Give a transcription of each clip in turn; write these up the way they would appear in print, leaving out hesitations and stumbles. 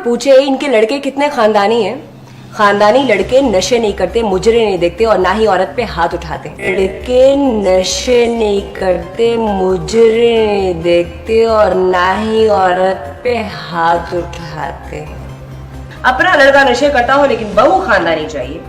पूछे इनके लड़के कितने खानदानी हैं। खानदानी लड़के नशे नहीं करते, मुजरे नहीं देखते और ना ही औरत पे हाथ उठाते। लड़के नशे नहीं करते, मुजरे नहीं देखते और ना ही औरत पे हाथ उठाते। अपना लड़का नशे करता हो लेकिन बहू खानदानी चाहिए।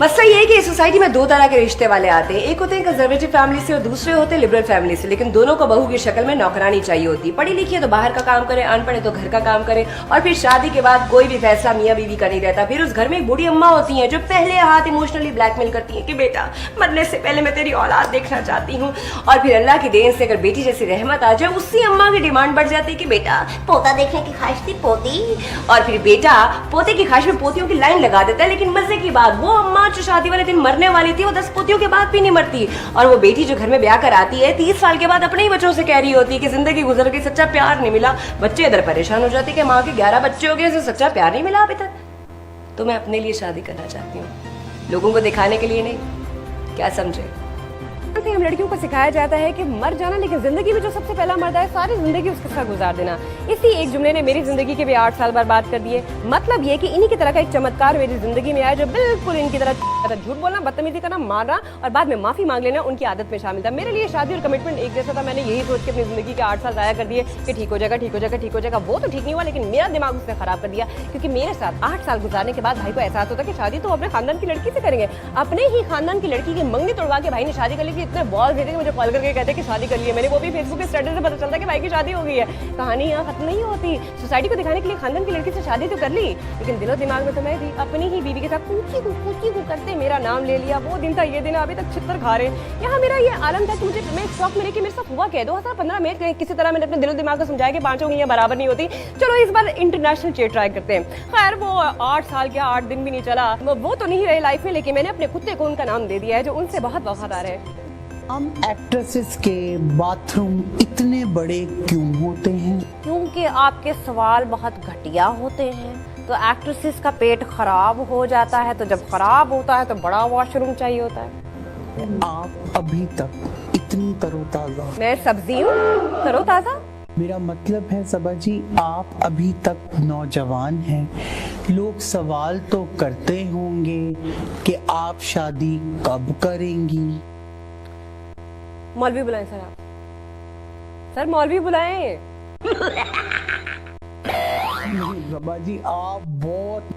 मसला ये है कि इस सोसाइटी में दो तरह के रिश्ते वाले आते हैं। एक होते हैं कंजर्वेटिव फैमिली से और दूसरे होते हैं लिबरल फैमिली से, लेकिन दोनों को बहू की शक्ल में नौकरानी चाहिए होती है। पढ़ी लिखी है तो बाहर का काम करे, अनपढ़ है तो घर का काम करे, और फिर शादी के बाद कोई भी फैसला मियाँ बीवी का नहीं रहता। फिर उस घर में एक बूढ़ी अम्मा होती है जो पहले हाथ इमोशनली ब्लैकमेल करती है कि बेटा मरने से पहले मैं तेरी औलाद देखना चाहती हूँ, और फिर अल्लाह की देन से अगर बेटी जैसी रहमत आ जाए उसी अम्मा की डिमांड बढ़ जाती है कि बेटा पोता देखने की ख्वाहिश थी पोती, और फिर बेटा पोते की ख्वाहिश में पोतियों की लाइन लगा देता है। लेकिन मजे की बात, वो अम्मा जो शादी वाले दिन मरने वाली थी वो 10 पोतियों के बाद भी नहीं मरती, और वो बेटी जो घर में ब्याह कर आती है 30 साल के बाद अपने ही बच्चों से कह रही होती है कि जिंदगी गुजर गई, सच्चा प्यार नहीं मिला। बच्चे इधर परेशान हो जाते कि माँ के 11 बच्चे हो गए, सच्चा प्यार नहीं मिला अभी तक। तो मैं अपने लिए शादी करना चाहती हूँ, लोगों को दिखाने के लिए नहीं। क्या समझे? हम लड़कियों को सिखाया जाता है कि मर जाना, लेकिन जिंदगी में जो सबसे पहला मर्द है सारी जिंदगी उसके साथ गुजार देना। इसी एक जुमले ने मेरी जिंदगी के भी 8 साल बर्बाद कर दिए। मतलब ये कि इन्हीं की तरह का एक चमत्कार मेरी जिंदगी में आया जो बिल्कुल इनकी तरह झूठ बोलना, बदतमीजी करना, मारना और बाद में माफी मांग लेना उनकी आदत में शामिल था। मेरे लिए शादी और कमिटमेंट एक जैसा था। मैंने यही सोच के अपनी जिंदगी के 8 साल जाया कर दिए कि ठीक हो जाएगा, ठीक हो जाएगा, ठीक हो जाएगा। वो तो ठीक नहीं हुआ, लेकिन मेरा दिमाग उसने खराब कर दिया, क्योंकि मेरे साथ 8 साल गुजारने के बाद भाई को एहसास होता कि शादी तो अपने खानदान की लड़की से करेंगे। अपने ही खानदान की लड़की की मंगनी तोड़वा के भाई ने शादी कर ली कि इतने बॉल भेजे मुझे कॉल करके कहते कि शादी कर ली है मैंने। वो भी फेसबुक के स्टेटस से पता चलता कि भाई की शादी हो गई है। कहानी यहाँ खत्म नहीं होती। सोसाइटी को दिखाने के लिए खानदान की लड़की से शादी तो कर ली, लेकिन दिलो दिमाग में तो मैं थी अपनी ही बीवी के साथ कूची करते मेरा नाम ले लिया। वो दिन था ये दिन, अभी तक छितर खा रहे। यहाँ मेरा ये आलम था कि मुझे मैं शौक मिले कि मेरे साथ हुआ क्या। 2015 में किसी तरह मैंने अपने दिलो दिमाग को समझाया कि पांचों उंगलियां बराबर नहीं होती, चलो इस बार इंटरनेशनल चेट ट्राई करते हैं। खैर वो 8 साल क्या 8 दिन भी नहीं चला, वो तो नहीं रहे लाइफ में, लेकिन मैंने अपने कुत्ते को उनका नाम दे दिया है जो उनसे बहुत वफादार है। हम एक्ट्रेसेस के बाथरूम इतने बड़े क्यों होते हैं? क्योंकि आपके सवाल बहुत घटिया होते हैं। तो एक्ट्रेसेस का पेट खराब हो जाता है, तो जब खराब होता है तो बड़ा वॉशरूम चाहिए होता है। आप अभी तक इतनी तरोताजा। मैं सब्जी हूँ तरोताजा। मेरा मतलब है सबा जी, आप अभी तक नौजवान हैं। लोग सवाल तो करते होंगे कि आप शादी कब करेंगी? मौलवी बुलाएं सर, आप सर मौलवी बुलाएं। नहीं सबा जी, आप बहुत